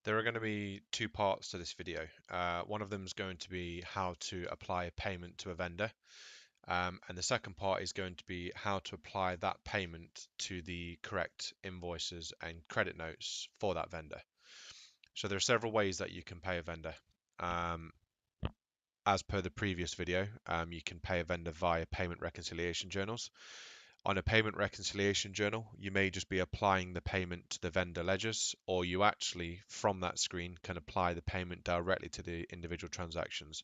There are going to be two parts to this video. One of them is going to be how to apply a payment to a vendor, and the second part is going to be how to apply that payment to the correct invoices and credit notes for that vendor. So there are several ways that you can pay a vendor. Um, as per the previous video, you can pay a vendor via payment reconciliation journals. On a payment reconciliation journal, you may just be applying the payment to the vendor ledgers, or you actually, from that screen, can apply the payment directly to the individual transactions.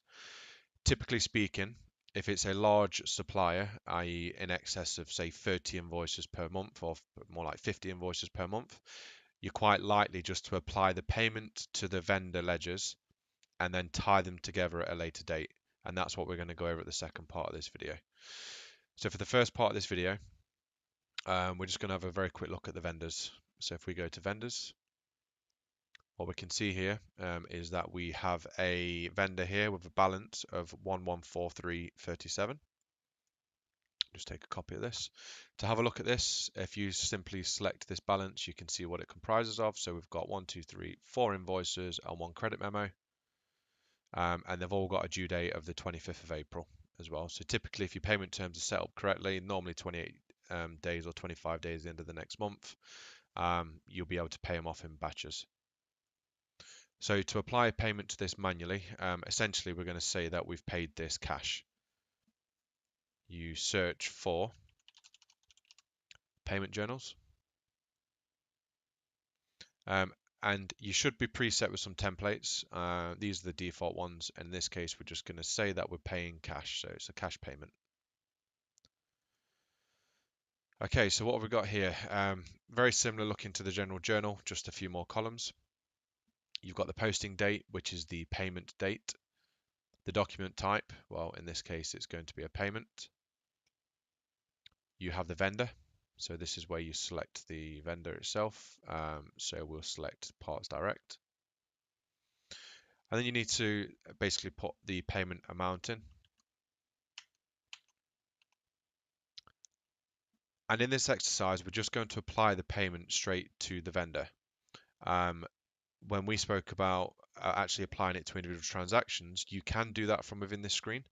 Typically speaking, if it's a large supplier, i.e. in excess of, say, 30 invoices per month, or more like 50 invoices per month, you're quite likely just to apply the payment to the vendor ledgers and then tie them together at a later date. And that's what we're going to go over at the second part of this video. So for the first part of this video, we're just going to have a very quick look at the vendors. So if we go to vendors, what we can see here is that we have a vendor here with a balance of 1143.37. Just take a copy of this. To have a look at this, if you simply select this balance, you can see what it comprises of. So we've got 1, 2, 3, 4 invoices and 1 credit memo. And they've all got a due date of the 25th of April as well. So typically, if your payment terms are set up correctly, normally 28 days or 25 days at the end of the next month, you'll be able to pay them off in batches. So to apply a payment to this manually, essentially we're going to say that we've paid this cash. You search for payment journals. And you should be preset with some templates. These are the default ones. In this case, we're just going to say that we're paying cash, so it's a cash payment. Okay, so what have we got here? Very similar looking to the general journal, just a few more columns. You've got the posting date, which is the payment date. The document type, well, in this case, it's going to be a payment. You have the vendor. So this is where you select the vendor itself. So we'll select Parts Direct. And then you need to basically put the payment amount in. And in this exercise, we're just going to apply the payment straight to the vendor. When we spoke about actually applying it to individual transactions, you can do that from within this screen.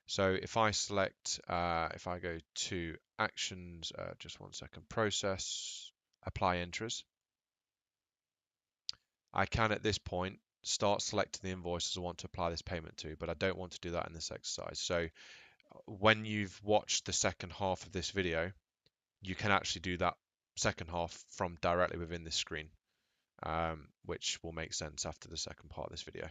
So if I select, if I go to Actions, just one second, Process, Apply Entries, I can at this point start selecting the invoices I want to apply this payment to, but I don't want to do that in this exercise. So when you've watched the second half of this video, you can actually do that second half from directly within this screen, which will make sense after the second part of this video.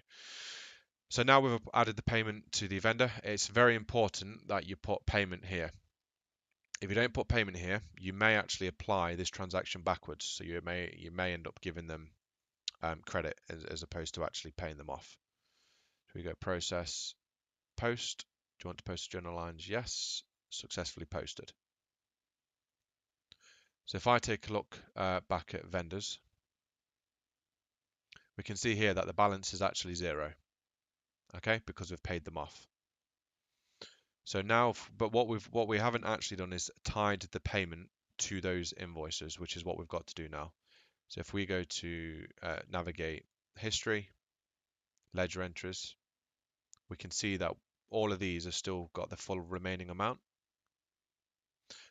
So now we've added the payment to the vendor. It's very important that you put payment here. If you don't put payment here, you may actually apply this transaction backwards. So you may end up giving them credit as opposed to actually paying them off. So we go process, post. Do you want to post to journal lines? Yes. Successfully posted. So if I take a look back at vendors, we can see here that the balance is actually 0. Okay, because we've paid them off. So now, but what we haven't actually done is tied the payment to those invoices, which is what we've got to do now. So if we go to navigate history, ledger entries, we can see that all of these have still got the full remaining amount.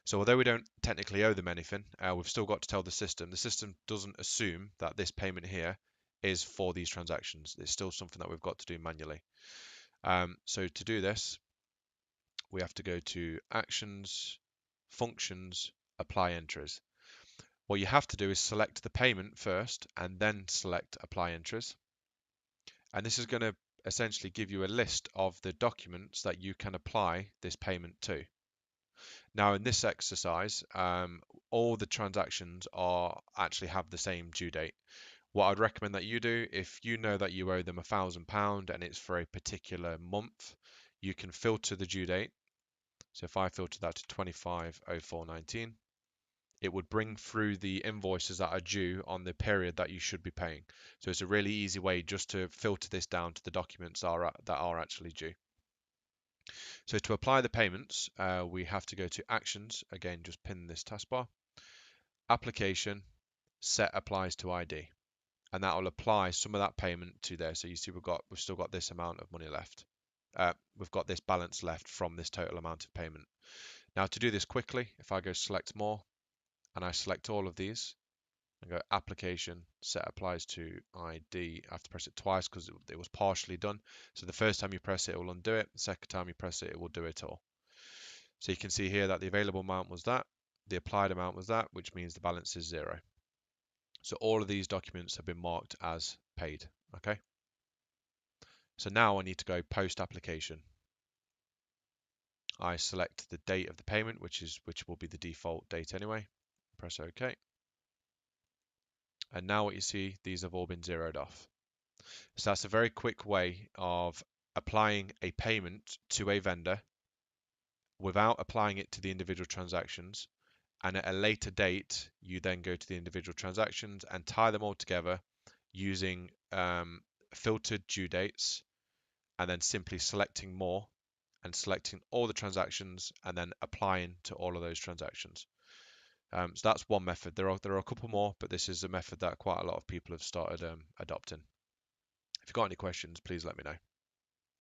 So although we don't technically owe them anything, we've still got to tell the system. The system doesn't assume that this payment here is for these transactions. It's still something that we've got to do manually. So to do this, we have to go to Actions, Functions, Apply Entries. What you have to do is select the payment first and then select Apply Entries. And this is going to essentially give you a list of the documents that you can apply this payment to. Now in this exercise, all the transactions actually have the same due date. What I'd recommend that you do, if you know that you owe them £1,000 and it's for a particular month, you can filter the due date. So if I filter that to 25/04/19, it would bring through the invoices that are due on the period that you should be paying. So it's a really easy way just to filter this down to the documents that are actually due. So to apply the payments, we have to go to Actions, again, just pin this taskbar, Application, Set Applies to ID. and that will apply some of that payment to there. So you see we've still got this amount of money left. We've got this balance left from this total amount of payment. Now to do this quickly, if I go select more and I select all of these and go application, set applies to ID, I have to press it twice because it was partially done. So the first time you press it, it will undo it. The second time you press it, it will do it all. So you can see here that the available amount was that, the applied amount was that, which means the balance is 0. So all of these documents have been marked as paid. Okay. So now I need to go post application. I select the date of the payment, which will be the default date anyway. Press OK. And now what you see, these have all been zeroed off. So that's a very quick way of applying a payment to a vendor without applying it to the individual transactions. And at a later date, you then go to the individual transactions and tie them all together using filtered due dates, and then simply selecting more and selecting all the transactions and then applying to all of those transactions. So that's one method. There are a couple more, but this is a method that quite a lot of people have started adopting. If you've got any questions, please let me know.